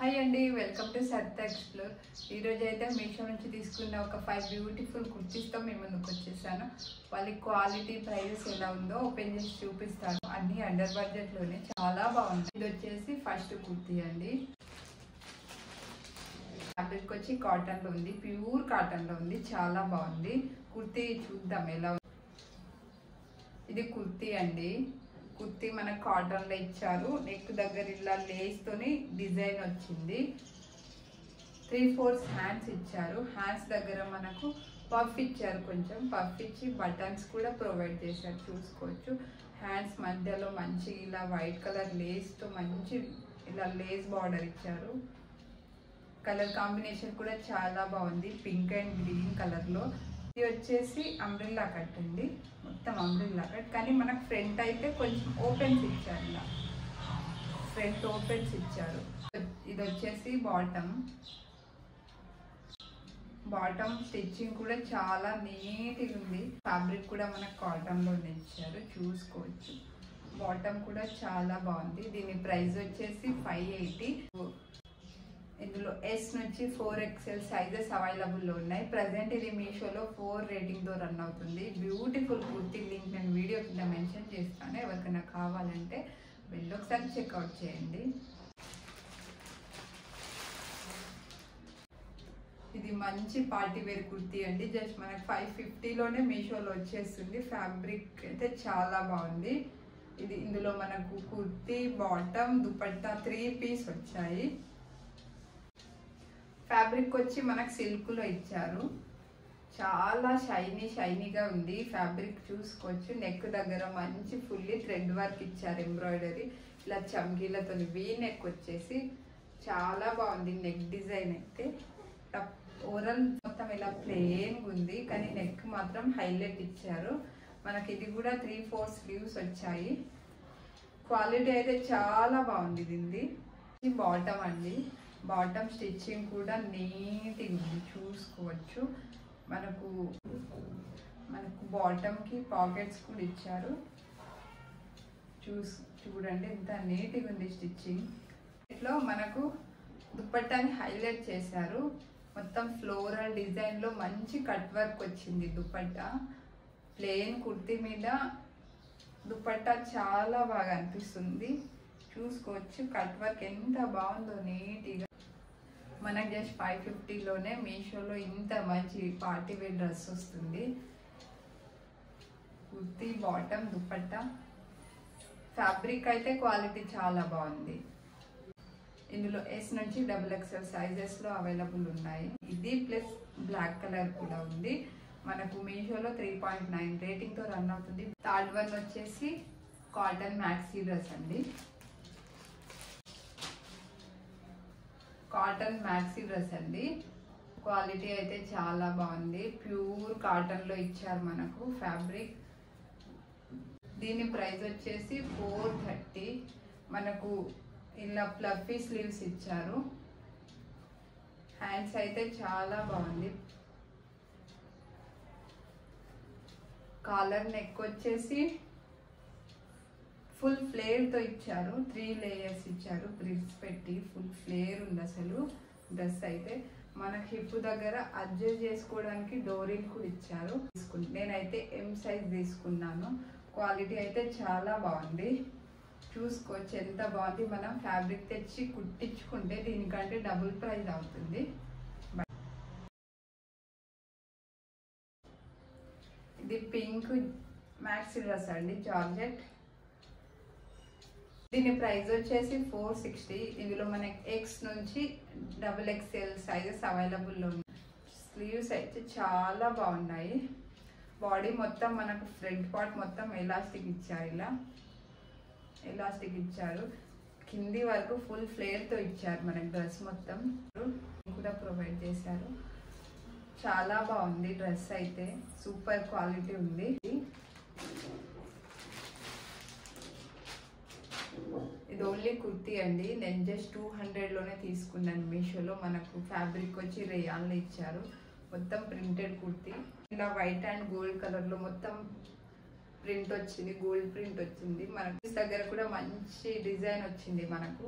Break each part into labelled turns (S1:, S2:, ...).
S1: Hi అండి, welcome to Saritha explore. ఈరోజు అయితే మీషో నుంచి తీసుకున్న ఒక 5 బ్యూటిఫుల్ కుర్తీస్తో మీ ముందుకు వచ్చేసాను. వాళ్ళ క్వాలిటీ ప్రైజెస్ ఎలా ఉందో ఓపెన్ చేసి చూపిస్తాను. అన్ని అండర్ బడ్జెట్లోనే చాలా బాగుంది. ఇది వచ్చేసి ఫస్ట్ కుర్తీ అండి. ఫ్యాబ్రిక్ వచ్చి కాటన్లో ఉంది, ప్యూర్ కాటన్లో ఉంది, చాలా బాగుంది. కుర్తీ చూద్దాం ఎలా ఉంది. ఇది కుర్తీ అండి. కుర్తీ మనకు కాటన్లో ఇచ్చారు. నెక్ దగ్గర ఇలా లేస్ తోని డిజైన్ వచ్చింది. 3/4 హ్యాండ్స్ ఇచ్చారు. హ్యాండ్స్ దగ్గర మనకు పఫ్ ఇచ్చారు, కొంచెం పఫ్ ఇచ్చి బటన్స్ కూడా ప్రొవైడ్ చేశారు, చూసుకోవచ్చు. హ్యాండ్స్ మధ్యలో మంచి ఇలా వైట్ కలర్ లేస్తో మంచి ఇలా లేస్ బార్డర్ ఇచ్చారు. కలర్ కాంబినేషన్ కూడా చాలా బాగుంది, పింక్ అండ్ గ్రీన్ కలర్లో. ఇది వచ్చేసి అంబ్రిల్లా కట్ అండి, మొత్తం అంబ్రిల్లా కట్. కానీ మనకు ఫ్రంట్ అయితే కొంచెం ఓపెన్స్ ఇచ్చారు, ఇలా ఫ్రంట్ ఓపెన్స్ ఇచ్చారు. ఇది వచ్చేసి బాటమ్ స్టిచ్చింగ్ కూడా చాలా నీట్గా ఉంది. ఫ్యాబ్రిక్ కూడా మనకు కాటన్లోనే ఇచ్చారు, చూసుకోవచ్చు. బాటమ్ కూడా చాలా బాగుంది. దీని ప్రైస్ వచ్చేసి 580. ఇందులో S నుంచి 4XL సైజెస్ అవైలబుల్లో ఉన్నాయి. ప్రజెంట్ ఇది మీషోలో 4 రేటింగ్తో రన్ అవుతుంది. బ్యూటిఫుల్ కుర్తీ లింక్ నేను వీడియో కింద మెన్షన్ చేస్తాను. ఎవరికైనా కావాలంటే వెళ్ళి ఒకసారి చెక్అవుట్ చేయండి. ఇది మంచి పార్టీ వేర్ కుర్తీ అండి. జస్ట్ మనకి 550లోనే మీషోలో వచ్చేస్తుంది. ఫ్యాబ్రిక్ అయితే చాలా బాగుంది. ఇందులో మనకు కుర్తీ, బాటమ్, దుపట్టా 3 పీస్ వచ్చాయి. ఫ్యాబ్రిక్ వచ్చి మనకు సిల్క్లో ఇచ్చారు. చాలా షైనీగా ఉంది ఫ్యాబ్రిక్, చూసుకోవచ్చు. నెక్ దగ్గర మంచి ఫుల్లీ థ్రెడ్ వర్క్ ఇచ్చారు, ఎంబ్రాయిడరీ ఇలా చమ్కీలతో. వీ నెక్ వచ్చేసి చాలా బాగుంది. నెక్ డిజైన్ అయితే ఓవరాల్ మొత్తం ఇలా ప్లెయిన్ ఉంది, కానీ నెక్ మాత్రం హైలైట్ ఇచ్చారు. మనకి ఇది కూడా 3/4 స్లీవ్స్ వచ్చాయి. క్వాలిటీ అయితే చాలా బాగుంది. ఇది బాటమ్ అండి. బాటమ్ స్టిచ్చింగ్ కూడా నీట్గా ఉంది, చూసుకోవచ్చు. మనకు బాటమ్కి పాకెట్స్ కూడా ఇచ్చారు, చూడండి ఎంత నీట్గా ఉంది స్టిచ్చింగ్. ఇట్లా మనకు దుపట్టాని హైలైట్ చేశారు. మొత్తం ఫ్లోరల్ డిజైన్లో మంచి కట్ వర్క్ వచ్చింది దుపట్టా. ప్లెయిన్ కుర్తీ మీద దుపట్టా చాలా బాగా అనిపిస్తుంది, చూసుకోవచ్చు. కట్ వర్క్ ఎంత బాగుందో నీట్గా. మనకు జస్ట్ 550లోనే మీషోలో ఇంత మంచి పార్టీ వేర్ డ్రెస్ వస్తుంది. కుర్తీ, బాటమ్, దుపట్టా. ఫ్యాబ్రిక్ అయితే క్వాలిటీ చాలా బాగుంది. ఇందులో S నుంచి XXL సైజెస్లో అవైలబుల్ ఉన్నాయి. ఇది ప్లస్ బ్లాక్ కలర్ కూడా ఉంది. మనకు మీషోలో 3.9 రేటింగ్తో రన్ అవుతుంది. థర్డ్ వన్ వచ్చేసి కాటన్ మ్యాక్సీ డ్రెస్ అండి. కాటన్ మ్యాక్సీ డ్రెస్ అండి. క్వాలిటీ అయితే చాలా బాగుంది. ప్యూర్ కాటన్లో ఇచ్చారు మనకు ఫ్యాబ్రిక్. దీని ప్రైస్ వచ్చేసి 430. మనకు ఇలా ఫ్లఫీ స్లీవ్స్ ఇచ్చారు. హ్యాండ్స్ అయితే చాలా బాగుంది. కాలర్ నెక్ వచ్చేసి ఫుల్ ఫ్లేర్తో ఇచ్చారు. 3 లేయర్స్ ఇచ్చారు, ప్రిల్స్ పెట్టి ఫుల్ ఫ్లేర్ ఉంది అసలు డ్రెస్ అయితే. మనకి హిప్ దగ్గర అడ్జస్ట్ చేసుకోవడానికి డోరీలు కూడా ఇచ్చారు. నేనైతే M సైజ్ తీసుకున్నాను. క్వాలిటీ అయితే చాలా బాగుంది, చూసుకోవచ్చు ఎంత బాగుంది. మనం ఫ్యాబ్రిక్ తెచ్చి కుట్టించుకుంటే దీనికంటే డబుల్ ప్రైస్ అవుతుంది. ఇది పింక్ మ్యాక్సీ డ్రెస్ అండి, జార్జెట్. దీని ప్రైస్ వచ్చేసి 460. ఇందులో మనకి X నుంచి XXL సైజెస్ అవైలబుల్లో ఉన్నాయి. స్లీవ్స్ అయితే చాలా బాగున్నాయి. బాడీ మొత్తం మనకు ఫ్రంట్ పార్ట్ మొత్తం ఎలాస్టిక్ ఇచ్చారు, ఇలా ఎలాస్టిక్ ఇచ్చారు. కింది వరకు ఫుల్ ఫ్లేర్తో ఇచ్చారు మనకి డ్రెస్ మొత్తం కూడా ప్రొవైడ్ చేశారు. చాలా బాగుంది డ్రెస్ అయితే, సూపర్ క్వాలిటీ ఉంది. ఇది ఓన్లీ కుర్తీ అండి. నేను జస్ట్ 200లోనే తీసుకున్నాను మీషోలో. మనకు ఫ్యాబ్రిక్ వచ్చి రేయాన్లో ఇచ్చారు. మొత్తం ప్రింటెడ్ కుర్తీ, ఇలా వైట్ అండ్ గోల్డ్ కలర్లో మొత్తం ప్రింట్ వచ్చింది, గోల్డ్ ప్రింట్ వచ్చింది. మనకి దగ్గర కూడా మంచి డిజైన్ వచ్చింది. మనకు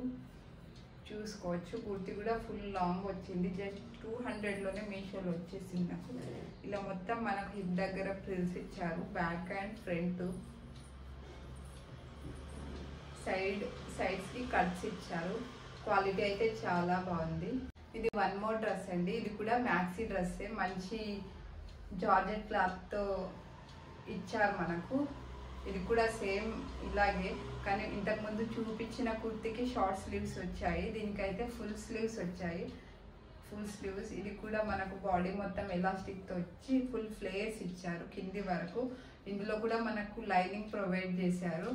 S1: చూసుకోవచ్చు. కుర్తీ కూడా ఫుల్ లాంగ్ వచ్చింది. జస్ట్ 200లోనే మీషోలో వచ్చేసింది నాకు. ఇలా మొత్తం మనకు హిప్ దగ్గర ఫ్రిల్స్ ఇచ్చారు. బ్యాక్ అండ్ ఫ్రంట్ సైడ్స్కి కట్స్ ఇచ్చారు. క్వాలిటీ అయితే చాలా బాగుంది. ఇది వన్ మోర్ డ్రెస్ అండి. ఇది కూడా మ్యాక్సీ డ్రెస్సే. మంచి జార్జెట్ క్లాత్తో ఇచ్చారు మనకు. ఇది కూడా సేమ్ ఇలాగే, కానీ ఇంతకుముందు చూపించిన కుర్తీకి షార్ట్ స్లీవ్స్ వచ్చాయి. దీనికైతే ఫుల్ స్లీవ్స్ వచ్చాయి. Full sleeves. ఇది కూడా మనకు బాడీ మొత్తం ఎలాస్టిక్తో వచ్చి ఫుల్ ఫ్లేర్స్ ఇచ్చారు కింది వరకు. ఇందులో కూడా మనకు లైనింగ్ ప్రొవైడ్ చేశారు.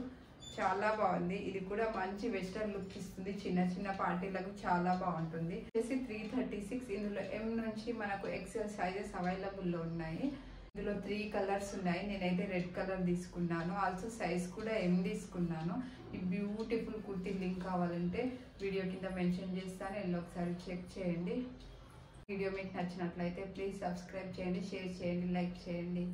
S1: చాలా బాగుంది. ఇది కూడా మంచి వెస్టర్న్ లుక్ ఇస్తుంది. చిన్న చిన్న పార్టీలకు చాలా బాగుంటుంది. వచ్చేసి 336. ఇందులో M నుంచి మనకు XL సైజెస్ అవైలబుల్లో ఉన్నాయి. ఇందులో 3 కలర్స్ ఉన్నాయి. నేనైతే రెడ్ కలర్ తీసుకున్నాను. ఆల్సో సైజ్ కూడా M తీసుకున్నాను. ఈ బ్యూటిఫుల్ కుర్తీ లింక్ కావాలంటే వీడియో కింద మెన్షన్ చేస్తాను, వెళ్ళి ఒకసారి చెక్ చేయండి. వీడియో మీకు నచ్చినట్లయితే ప్లీజ్ సబ్స్క్రైబ్ చేయండి, షేర్ చేయండి, లైక్ చేయండి.